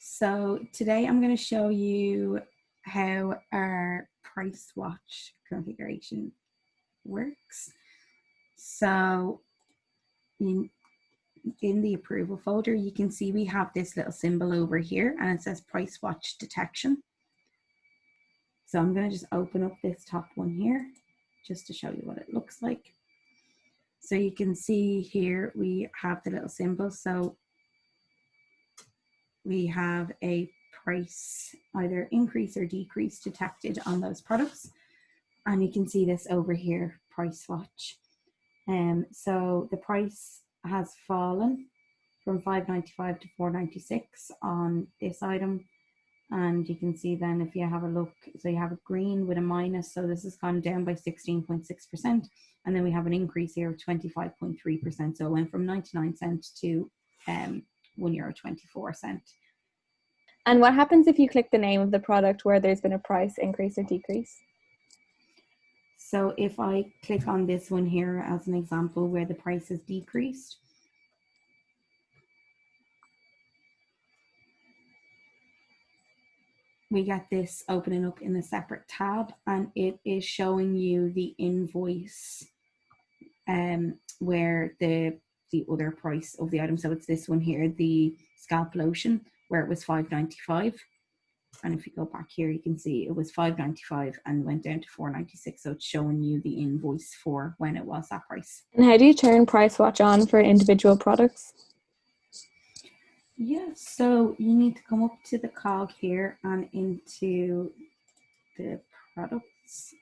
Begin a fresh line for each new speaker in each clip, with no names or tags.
So today I'm going to show you how our price watch configuration works. So in the approval folder, you can see we have this little symbol over here and it says price watch detection. So I'm going to just open up this top one here just to show you what it looks like. So you can see here we have the little symbol. So we have a price either increase or decrease detected on those products. And you can see this over here, price watch. So the price has fallen from $5.95 to $4.96 on this item. And you can see then if you have a look, so you have a green with a minus, so this has gone down by 16.6%. And then we have an increase here of 25.3%. So it went from 99 cents to €1.24.
And what happens if you click the name of the product where there's been a price increase or decrease?
So if I click on this one here as an example where the price is decreased, we get this opening up in a separate tab and it is showing you the invoice where the other price of the item. So it's this one here, the scalp lotion, where it was $5.95. And if you go back here, you can see it was $5.95 and went down to $4.96. So it's showing you the invoice for when it was that price.
And how do you turn price watch on for individual products?
Yeah, so you need to come up to the cog here and into the products.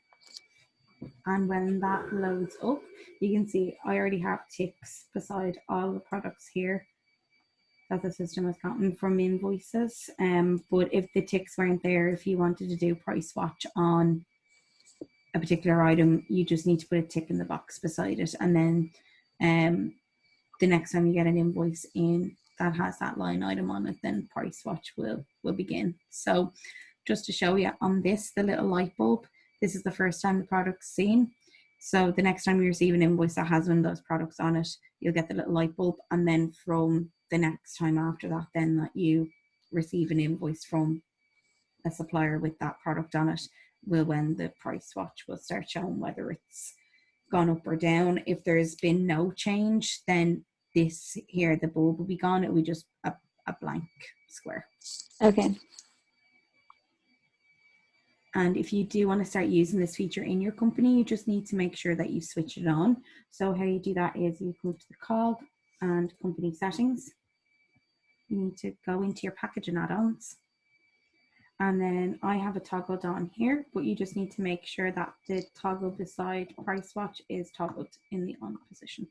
And when that loads up, you can see I already have ticks beside all the products here that the system has gotten from invoices. But if the ticks weren't there, if you wanted to do price watch on a particular item, you just need to put a tick in the box beside it. And then the next time you get an invoice in that has that line item on it, then price watch will begin. So just to show you on this, the little light bulb, this is the first time the product's seen. So the next time you receive an invoice that has one of those products on it, you'll get the little light bulb. And then from the next time after that, then that you receive an invoice from a supplier with that product on it, will when the price watch will start showing whether it's gone up or down. If there's been no change, then this here, the bulb will be gone. It will be just a blank square.
Okay.
And if you do want to start using this feature in your company, you just need to make sure that you switch it on. So how you do that is you go to the cog and company settings. You need to go into your package and add-ons. And then I have a toggled on here, but you just need to make sure that the toggle beside price watch is toggled in the on position.